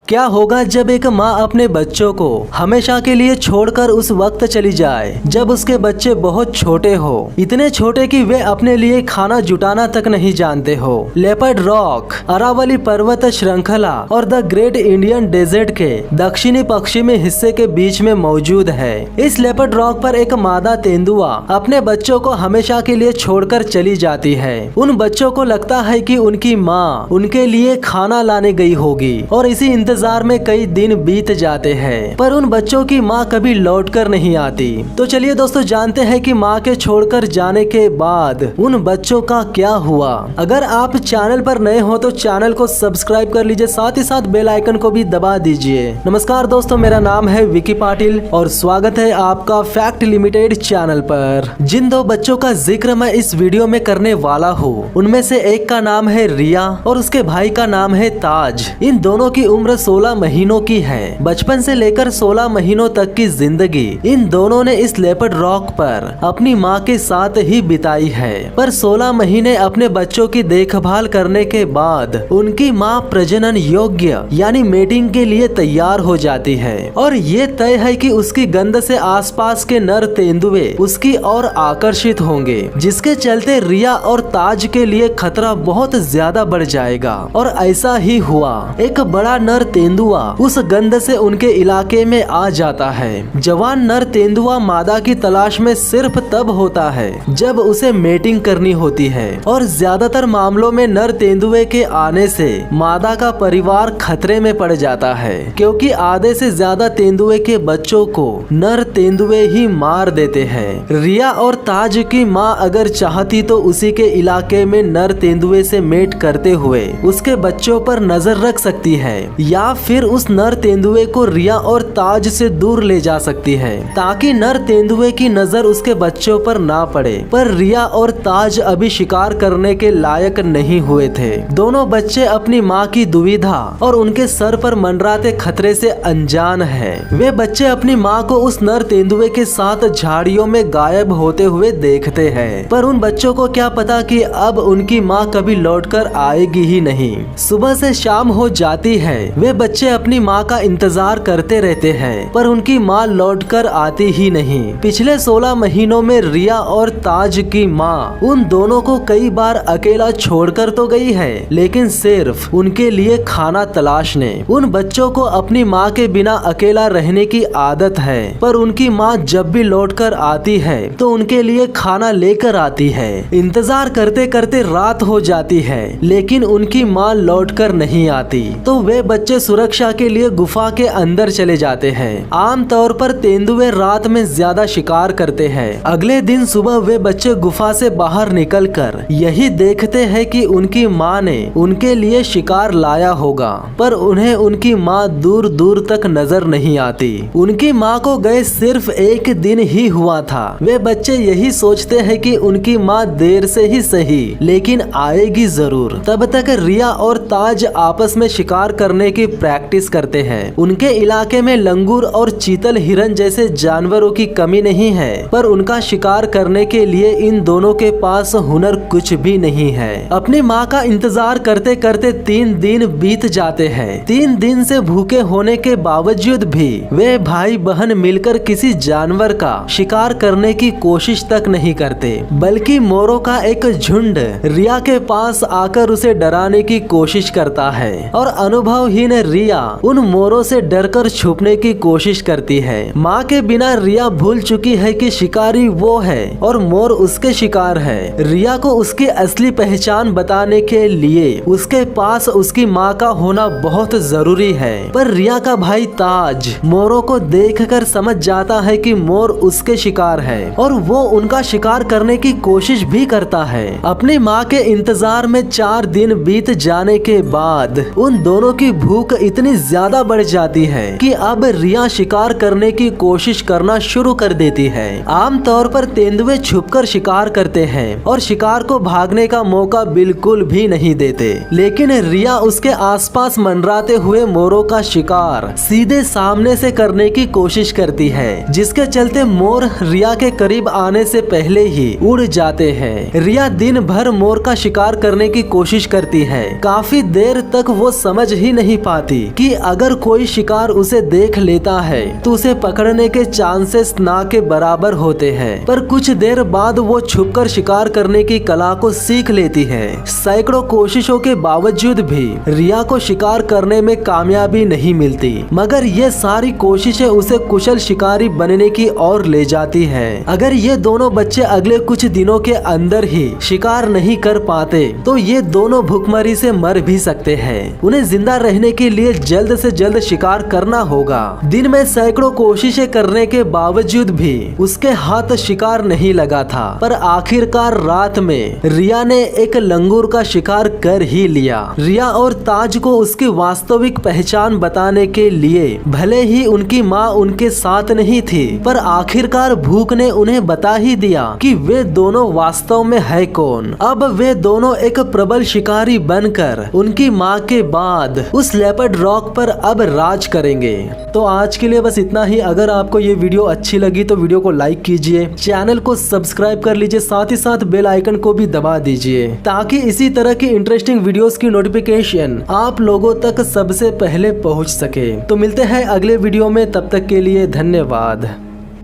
क्या होगा जब एक माँ अपने बच्चों को हमेशा के लिए छोड़कर उस वक्त चली जाए जब उसके बच्चे बहुत छोटे हो, इतने छोटे कि वे अपने लिए खाना जुटाना तक नहीं जानते हो। लेपर्ड रॉक अरावली पर्वत श्रृंखला और द ग्रेट इंडियन डेजर्ट के दक्षिणी पश्चिमी हिस्से के बीच में मौजूद है। इस लेपर्ड रॉक पर एक मादा तेंदुआ अपने बच्चों को हमेशा के लिए छोड़कर चली जाती है। उन बच्चों को लगता है कि उनकी माँ उनके लिए खाना लाने गई होगी और इसी इंतजार में कई दिन बीत जाते हैं, पर उन बच्चों की माँ कभी लौटकर नहीं आती। तो चलिए दोस्तों जानते हैं कि माँ के छोड़कर जाने के बाद उन बच्चों का क्या हुआ। अगर आप चैनल पर नए हो तो चैनल को सब्सक्राइब कर लीजिए, साथ ही साथ बेल आइकन को भी दबा दीजिए। नमस्कार दोस्तों, मेरा नाम है विकी पाटिल और स्वागत है आपका फैक्ट लिमिटेड चैनल पर। जिन दो बच्चों का जिक्र मैं इस वीडियो में करने वाला हूँ उनमें से एक का नाम है रिया और उसके भाई का नाम है ताज। इन दोनों की उम्र 16 महीनों की है। बचपन से लेकर 16 महीनों तक की जिंदगी इन दोनों ने इस लेपर्ड रॉक पर अपनी माँ के साथ ही बिताई है। पर 16 महीने अपने बच्चों की देखभाल करने के बाद उनकी माँ प्रजनन योग्य यानी मेटिंग के लिए तैयार हो जाती है और ये तय है कि उसकी गंध से आसपास के नर तेंदुए उसकी ओर आकर्षित होंगे, जिसके चलते रिया और ताज के लिए खतरा बहुत ज्यादा बढ़ जाएगा। और ऐसा ही हुआ। एक बड़ा नर तेंदुआ उस गंध से उनके इलाके में आ जाता है। जवान नर तेंदुआ मादा की तलाश में सिर्फ तब होता है जब उसे मेटिंग करनी होती है और ज्यादातर मामलों में नर तेंदुए के आने से मादा का परिवार खतरे में पड़ जाता है, क्योंकि आधे से ज्यादा तेंदुए के बच्चों को नर तेंदुए ही मार देते हैं। रिया और ताज की माँ अगर चाहती तो उसी के इलाके में नर तेंदुए से मेट करते हुए उसके बच्चों पर नजर रख सकती है या फिर उस नर तेंदुए को रिया और ताज से दूर ले जा सकती है ताकि नर तेंदुए की नजर उसके बच्चों पर ना पड़े। पर रिया और ताज अभी शिकार करने के लायक नहीं हुए थे। दोनों बच्चे अपनी माँ की दुविधा और उनके सर पर मंडराते खतरे से अनजान है। वे बच्चे अपनी माँ को उस नर तेंदुए के साथ झाड़ियों में गायब होते हुए देखते हैं, पर उन बच्चों को क्या पता कि अब उनकी माँ कभी लौटकर आएगी ही नहीं। सुबह से शाम हो जाती है, वे बच्चे अपनी माँ का इंतजार करते रहते हैं, पर उनकी माँ लौटकर आती ही नहीं। पिछले 16 महीनों में रिया और ताज की माँ उन दोनों को कई बार अकेला छोड़कर तो गई है, लेकिन सिर्फ उनके लिए खाना तलाशने। उन बच्चों को अपनी माँ के बिना अकेला रहने की आदत है, पर उनकी माँ जब भी लौटकर आती है तो उनके लिए खाना लेकर आती है। इंतजार करते करते रात हो जाती है, लेकिन उनकी माँ लौटकर नहीं आती, तो वे बच्चे सुरक्षा के लिए गुफा के अंदर चले जाते हैं। आमतौर पर तेंदुए रात में ज्यादा शिकार करते हैं। अगले दिन सुबह वे बच्चे गुफा से बाहर निकलकर यही देखते हैं कि उनकी माँ ने उनके लिए शिकार लाया होगा, पर उन्हें उनकी माँ दूर दूर तक नजर नहीं आती। उनकी माँ को गए सिर्फ एक दिन ही हुआ था। वे बच्चे यही सोचते हैं कि उनकी माँ देर से ही सही लेकिन आएगी जरूर। तब तक रिया और ताज आपस में शिकार करने की प्रैक्टिस करते हैं। उनके इलाके में लंगूर और चीतल हिरन जैसे जानवरों की कमी नहीं है, पर उनका शिकार करने के लिए इन दोनों के पास हुनर कुछ भी नहीं है। अपनी माँ का इंतजार करते करते 3 दिन बीत जाते हैं। 3 दिन से भूखे होने के बावजूद भी वे भाई बहन मिलकर किसी जानवर का शिकार करने की कोशिश तक नहीं करते, बल्कि मोरों का एक झुंड रिया के पास आकर उसे डराने की कोशिश करता है और अनुभवहीन रिया उन मोरों से डरकर छुपने की कोशिश करती है। माँ के बिना रिया भूल चुकी है कि शिकारी वो है और मोर उसके शिकार है। रिया को उसकी असली पहचान बताने के लिए उसके पास उसकी माँ का होना बहुत जरूरी है, पर रिया का भाई ताज मोरों को देखकर समझ जाता है कि मोर उसके शिकार है और वो उनका शिकार करने की कोशिश भी करता है। अपनी माँ के इंतजार में 4 दिन बीत जाने के बाद उन दोनों की भूख इतनी ज्यादा बढ़ जाती है कि अब अब रिया शिकार करने की कोशिश करना शुरू कर देती है। आमतौर पर तेंदुए छुपकर शिकार करते हैं और शिकार को भागने का मौका बिल्कुल भी नहीं देते, लेकिन रिया उसके आसपास मंडराते हुए मोरों का शिकार सीधे सामने से करने की कोशिश करती है, जिसके चलते मोर रिया के करीब आने से पहले ही उड़ जाते हैं। रिया दिन भर मोर का शिकार करने की कोशिश करती है। काफी देर तक वो समझ ही नहीं पाती कि अगर कोई शिकार उसे देख लेता है तो उसे पकड़ने के चांसेस ना के बराबर होते हैं। पर कुछ देर बाद वो छुपकर शिकार करने की कला को सीख लेती है। सैकड़ों कोशिशों के बावजूद भी रिया को शिकार करने में कामयाबी नहीं मिलती, मगर ये सारी कोशिशें उसे कुशल शिकारी बनने की ओर ले जाती है। अगर ये दोनों बच्चे अगले कुछ दिनों के अंदर ही शिकार नहीं कर पाते तो ये दोनों भूखमरी से मर भी सकते हैं। उन्हें जिंदा रहने के लिए जल्द से जल्द शिकार करना होगा। दिन में सैकड़ों कोशिशें करने के बावजूद भी उसके हाथ शिकार नहीं लगा था, पर आखिरकार रात में रिया ने एक लंगूर का शिकार कर ही लिया। रिया और ताज को उसकी वास्तविक पहचान बताने के लिए भले ही उनकी माँ उनके साथ नहीं थी, पर आखिरकार भूख ने उन्हें बता ही दिया कि वे दोनों वास्तव में है कौन। अब वे दोनों एक प्रबल शिकारी बनकर उनकी माँ के बाद उस लेपर्ड रॉक पर अब राज करेंगे। तो आज के लिए बस इतना ही। अगर आपको ये वीडियो अच्छी लगी तो वीडियो को लाइक कीजिए, चैनल को सब्सक्राइब कर लीजिए, साथ ही साथ बेल आइकन को भी दबा दीजिए ताकि इसी तरह की इंटरेस्टिंग वीडियोस की नोटिफिकेशन आप लोगों तक सबसे पहले पहुंच सके। तो मिलते हैं अगले वीडियो में, तब तक के लिए धन्यवाद।